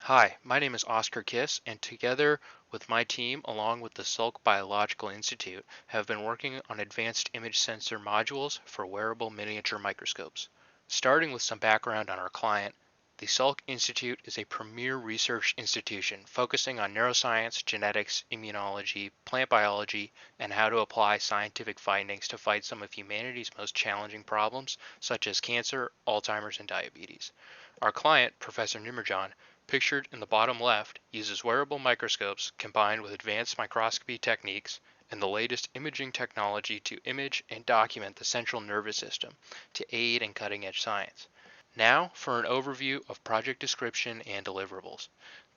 Hi, my name is Oscar Kiss, and together with my team, along with the Salk Biological Institute, have been working on advanced image sensor modules for wearable miniature microscopes. Starting with some background on our client, the Salk Institute is a premier research institution focusing on neuroscience, genetics, immunology, plant biology, and how to apply scientific findings to fight some of humanity's most challenging problems, such as cancer, Alzheimer's, and diabetes. Our client, Professor Nimerjan, pictured in the bottom left, uses wearable microscopes combined with advanced microscopy techniques and the latest imaging technology to image and document the central nervous system to aid in cutting-edge science. Now for an overview of project description and deliverables.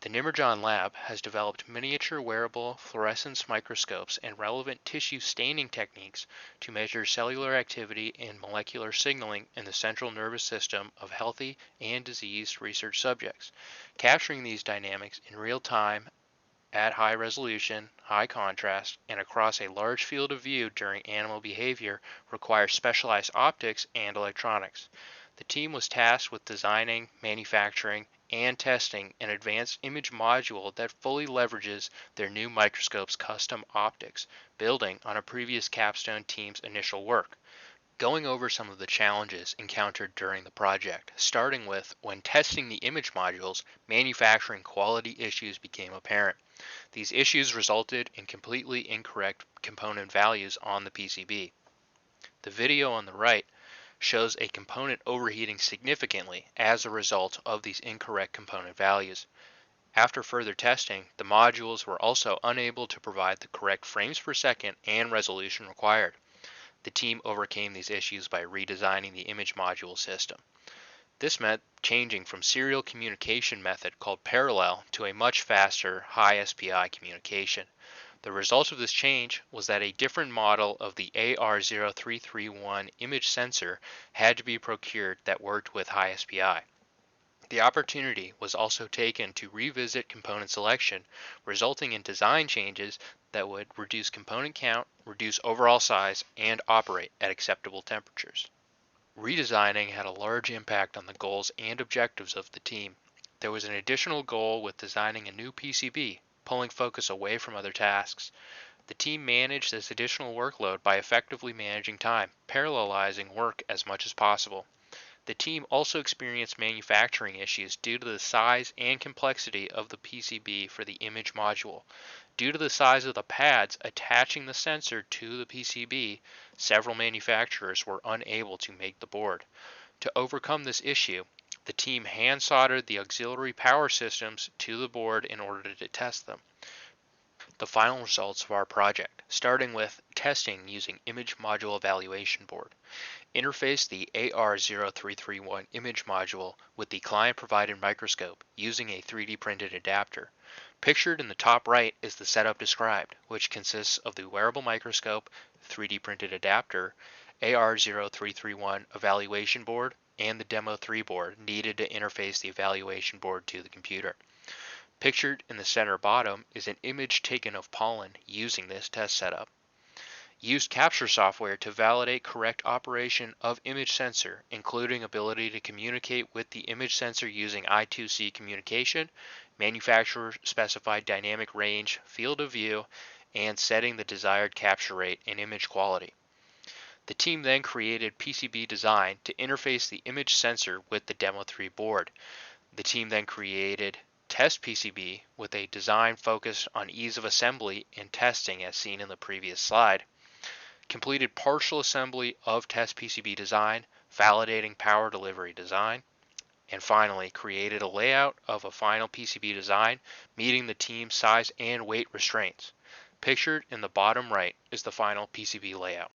The Nimerjan lab has developed miniature wearable fluorescence microscopes and relevant tissue staining techniques to measure cellular activity and molecular signaling in the central nervous system of healthy and diseased research subjects. Capturing these dynamics in real time at high resolution, high contrast, and across a large field of view during animal behavior requires specialized optics and electronics. The team was tasked with designing, manufacturing, and testing an advanced image module that fully leverages their new microscope's custom optics, building on a previous capstone team's initial work. Going over some of the challenges encountered during the project, starting with when testing the image modules, manufacturing quality issues became apparent. These issues resulted in completely incorrect component values on the PCB. The video on the right shows a component overheating significantly as a result of these incorrect component values. After further testing, the modules were also unable to provide the correct frames per second and resolution required. The team overcame these issues by redesigning the image module system. This meant changing from serial communication method called parallel to a much faster high SPI communication. The result of this change was that a different model of the AR0331 image sensor had to be procured that worked with high SPI. The opportunity was also taken to revisit component selection, resulting in design changes that would reduce component count, reduce overall size, and operate at acceptable temperatures. Redesigning had a large impact on the goals and objectives of the team. There was an additional goal with designing a new PCB, pulling focus away from other tasks. The team managed this additional workload by effectively managing time, parallelizing work as much as possible. The team also experienced manufacturing issues due to the size and complexity of the PCB for the image module. Due to the size of the pads attaching the sensor to the PCB, several manufacturers were unable to make the board. To overcome this issue, the team hand soldered the auxiliary power systems to the board in order to test them. The final results of our project, starting with testing using Image Module Evaluation Board. Interface the AR0331 image module with the client-provided microscope using a 3D printed adapter. Pictured in the top right is the setup described, which consists of the wearable microscope, 3D printed adapter, AR0331 evaluation board, and the Demo 3 board needed to interface the evaluation board to the computer. Pictured in the center bottom is an image taken of pollen using this test setup. Used capture software to validate correct operation of image sensor, including ability to communicate with the image sensor using I2C communication, manufacturer specified dynamic range, field of view, and setting the desired capture rate and image quality. The team then created PCB design to interface the image sensor with the Demo 3 board. The team then created test PCB with a design focused on ease of assembly and testing as seen in the previous slide. Completed partial assembly of test PCB design, validating power delivery design, and finally created a layout of a final PCB design meeting the team's size and weight restraints. Pictured in the bottom right is the final PCB layout.